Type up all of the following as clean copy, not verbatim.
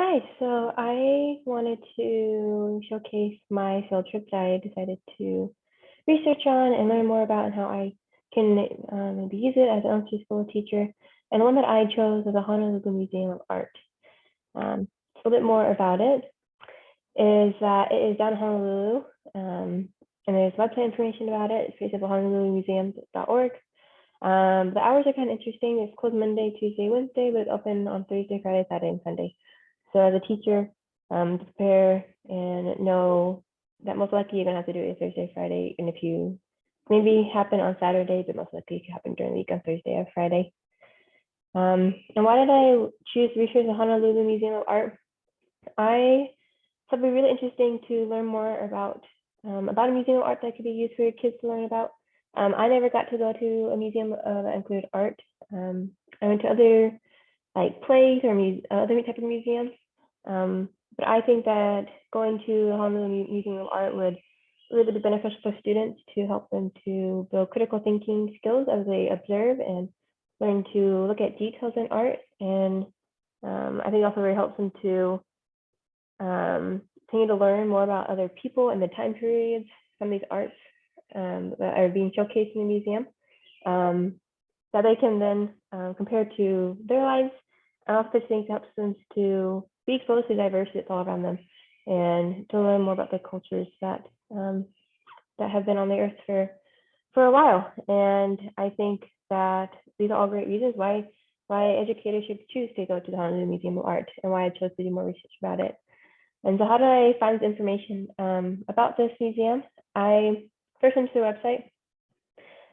Hi, so I wanted to showcase my field trip that I decided to research on and learn more about and how I can maybe use it as an elementary school teacher. And the one that I chose was the Honolulu Museum of Art. A little bit more about it is that it is down in Honolulu, and there's website information about it. It's pretty simple, honolulumuseum.org. The hours are kind of interesting. It's closed Monday, Tuesday, Wednesday, but it's open on Thursday, Friday, Saturday, and Sunday. So as a teacher, to prepare and know that most likely you're gonna have to do it Thursday, Friday, and if you maybe happen on Saturday, but most likely if you happen during the week on Thursday or Friday. And why did I choose to research the Honolulu Museum of Art? I thought it'd be really interesting to learn more about a museum of art that could be used for your kids to learn about. I never got to go to a museum that included art. I went to other like plays or other type of museums. But I think that going to the Honolulu Museum of Art would really be beneficial for students to help them to build critical thinking skills as they observe and learn to look at details in art. And I think also really helps them to continue to learn more about other people and the time periods from these arts that are being showcased in the museum. That they can then compare to their lives, and also I think helps them to be exposed to diversity that's all around them and to learn more about the cultures that have been on the earth for a while. And I think that these are all great reasons why educators should choose to go to the Honolulu Museum of Art and why I chose to do more research about it. And so how did I find this information about this museum? I first went to the website.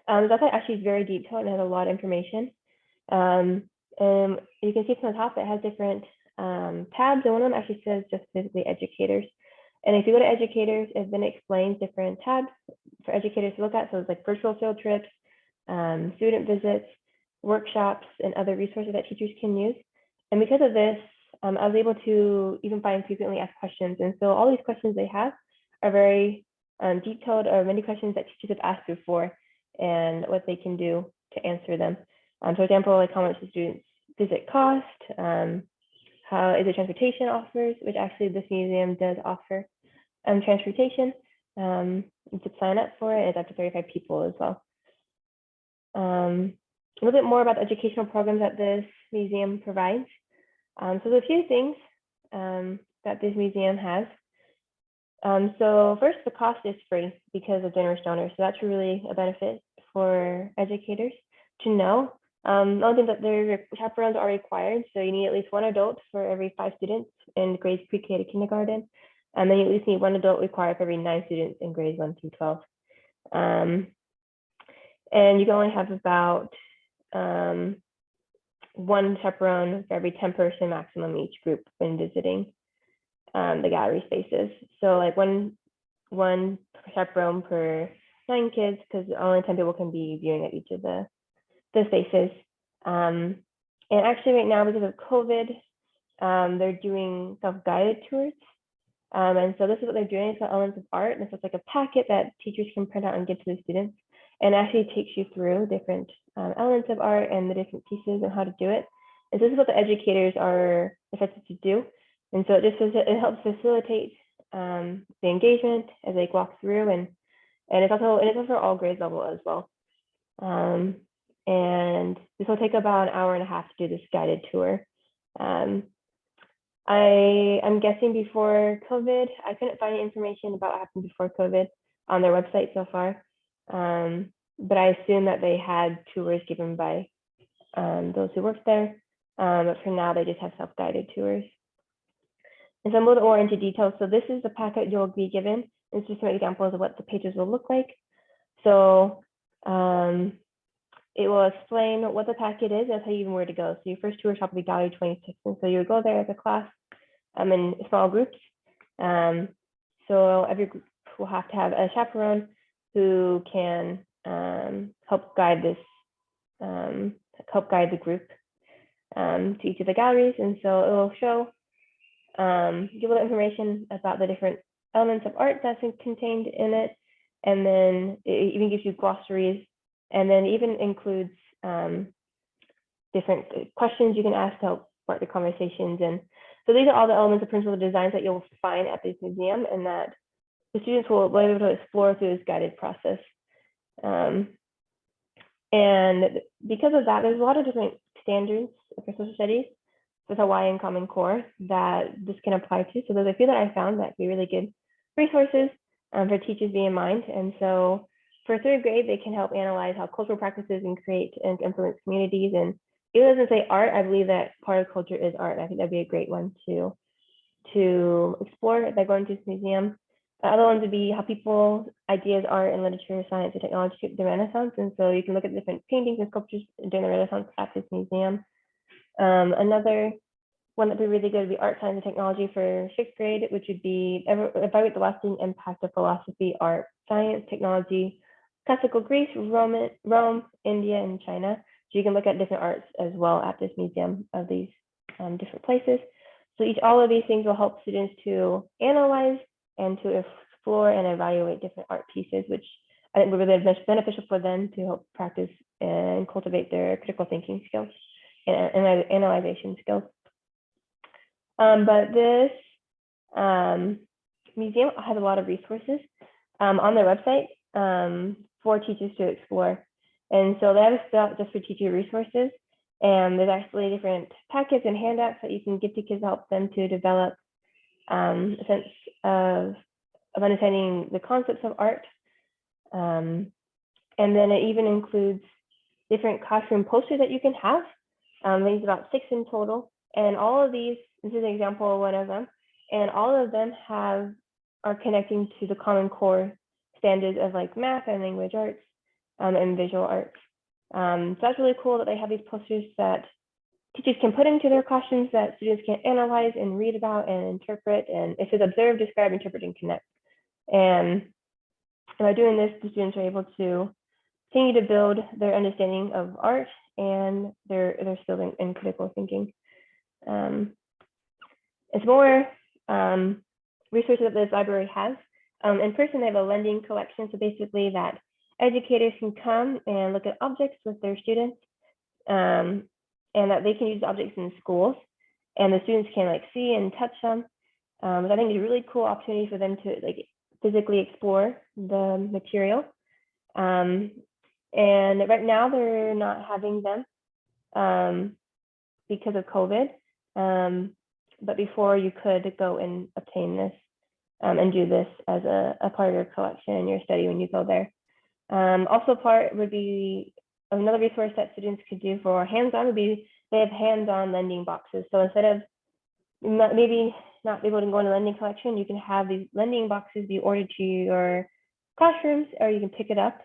The website actually is very detailed and has a lot of information. And you can see from the top, it has different tabs, and one of them actually says just physically educators. And if you go to educators, it then explains different tabs for educators to look at. So it's like virtual field trips, student visits, workshops, and other resources that teachers can use. And because of this, I was able to even find frequently asked questions. And so all these questions they have are very detailed, or many questions that teachers have asked before and what they can do to answer them. For example, like how much the students visit cost, how is the transportation offers, which actually this museum does offer transportation. You could sign up for it. It's up to 35 people as well. A little bit more about the educational programs that this museum provides. So there's a few things that this museum has. So first, the cost is free because of generous donors. So that's really a benefit for educators to know. The only thing that their chaperones are required. So you need at least one adult for every 5 students in grades pre-K to kindergarten. And then you at least need one adult required for every 9 students in grades 1 through 12. And you can only have about one chaperone for every 10 person maximum each group when visiting the gallery spaces. So like one chaperone per 9 kids, because only 10 people can be viewing at each of the spaces. And actually right now, because of COVID, they're doing self-guided tours. And so this is what they're doing. It's elements of art. And so it's like a packet that teachers can print out and give to the students. And actually takes you through different elements of art and the different pieces and how to do it. And so this is what the educators are expected to do. And so it helps facilitate the engagement as they walk through, and it's also for all grades level as well. And this will take about an hour and a half to do this guided tour. I'm guessing before COVID, I couldn't find any information about what happened before COVID on their website so far. But I assume that they had tours given by those who worked there. But for now, they just have self-guided tours. And so I'm a little more into detail. So this is the packet you'll be given. It's just some examples of what the pages will look like. So it will explain what the packet is. That's how you even where to go. So your first tour shall be Gallery 26. And so you would go there as a class in small groups. So every group will have to have a chaperone who can help guide the group to each of the galleries. And so it will show, give a little information about the different elements of art that's contained in it. And then it even gives you glossaries, and then even includes different questions you can ask to help start the conversations. And So these are all the elements of principles of designs that you'll find at this museum and that the students will be able to explore through this guided process. And because of that, there's a lot of different standards for social studies with Hawaiian Common Core that this can apply to. So there's a few that I found that can be really good resources for teachers be in mind. And so for third grade, they can help analyze how cultural practices and create and influence communities. And even though it doesn't say art, I believe that part of culture is art. I think that'd be a great one to explore by going to this museum. Other ones would be how people, ideas, art, and literature, science, and technology shaped the Renaissance. And so you can look at different paintings and sculptures during the Renaissance at this museum. Another one that would be really good would be art, science, and technology for sixth grade, which would be evaluate the lasting impact of philosophy, art, science, technology, classical Greece, Rome, India, and China. So you can look at different arts as well at this museum of these different places. So all of these things will help students to analyze and to explore and evaluate different art pieces, which I think would be really beneficial for them to help practice and cultivate their critical thinking skills and analyzation skills. But this museum has a lot of resources on their website for teachers to explore. And so they have stuff just for teacher resources. And there's actually different packets and handouts that you can give to kids to help them to develop a sense of understanding the concepts of art. And then it even includes different classroom posters that you can have. There's about 6 in total. And all of these, this is an example of one of them, and all of them are connecting to the Common Core standards of like math and language arts and visual arts. So that's really cool that they have these posters that teachers can put into their classrooms that students can analyze and read about and interpret. And it says observe, describe, interpret, and connect. And by doing this, the students are able to continue to build their understanding of art and their skills in critical thinking. It's more resources that this library has. In person, they have a lending collection. So basically that educators can come and look at objects with their students and that they can use objects in schools and the students can like see and touch them. But I think it's a really cool opportunity for them to like physically explore the material. And right now they're not having them because of COVID. But before you could go and obtain this and do this as a part of your collection and your study when you go there. Also part would be another resource that students could do for hands-on would be they have hands-on lending boxes. So instead of maybe not able to go in a lending collection, you can have these lending boxes be ordered to your classrooms or you can pick it up.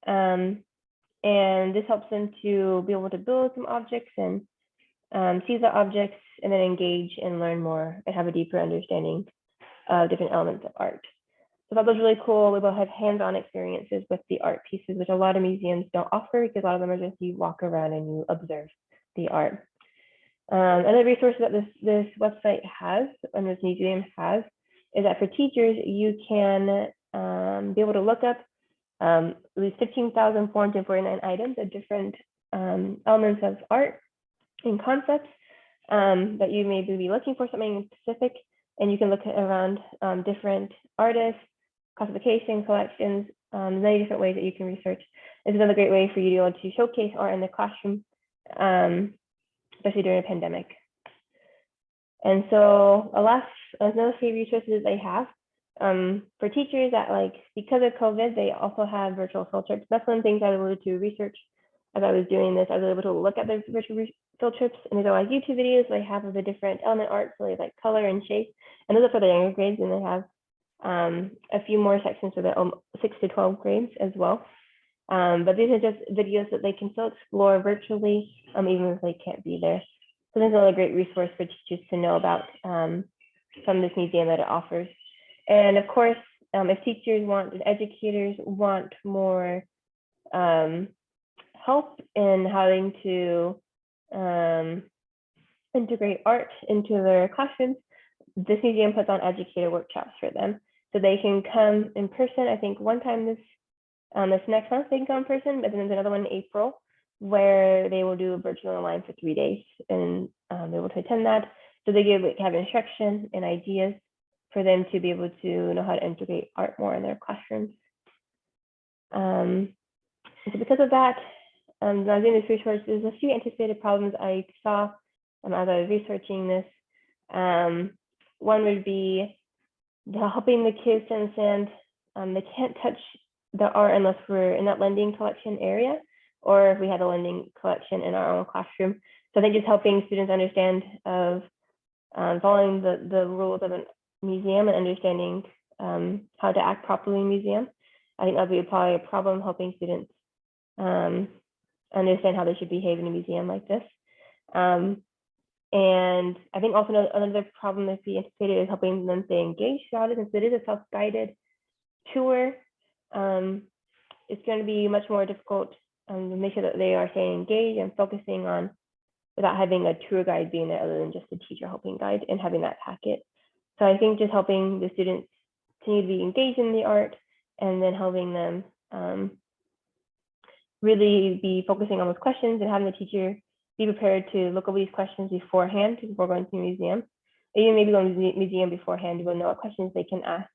And this helps them to be able to build some objects and see the objects and then engage and learn more and have a deeper understanding of different elements of art. So that was really cool. We both have hands-on experiences with the art pieces, which a lot of museums don't offer because a lot of them are just you walk around and you observe the art. Another resource that this website has and this museum has is that for teachers, you can be able to look up at least 15,449 items of different elements of art and concepts that you may be looking for something specific, and you can look around different artists, classification, collections, many different ways that you can research. It's another great way for you to be able to showcase art in the classroom, especially during a pandemic. And so another few resources they have for teachers that because of COVID, they also have virtual field trips. That's one of the things I was able to research as I was doing this. I was able to look at the virtual field trips, and there's like YouTube videos they have of the different element art, so they like color and shape, and those are for the younger grades, and they have a few more sections for the 6 to 12 grades as well. But these are just videos that they can still explore virtually, even if they can't be there. So this is a great resource for teachers to know about from this museum that it offers. And of course, if teachers and educators want more help in having to integrate art into their classrooms, this museum puts on educator workshops for them. So they can come in person. I think one time this next month they can come in person, but then there's another one in April where they will do a virtual online for 3 days and be able to attend that. So they have instruction and ideas for them to be able to know how to integrate art more in their classrooms. So because of that, when I was doing this research, there's a few anticipated problems I saw as I was researching this. One would be helping the kids to understand they can't touch the art unless we're in that lending collection area, or if we had a lending collection in our own classroom. So I think just helping students understand of following the rules of a museum and understanding how to act properly in a museum. I think that would be probably a problem, helping students understand how they should behave in a museum like this. And I think also another problem that we anticipated is helping them stay engaged throughout it. Since it is a self-guided tour, it's going to be much more difficult to make sure that they are staying engaged and focusing on without having a tour guide being there other than just a teacher helping guide and having that packet. So I think just helping the students continue to be engaged in the art and then helping them really be focusing on those questions and having the teacher be prepared to look over these questions beforehand before going to the museum. Even maybe going to the museum beforehand, we'll know what questions they can ask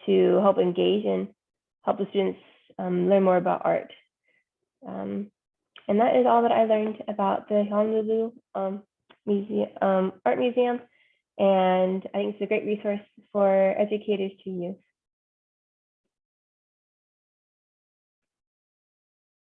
to help engage and help the students learn more about art. And that is all that I learned about the Honolulu Art Museum. And I think it's a great resource for educators to use.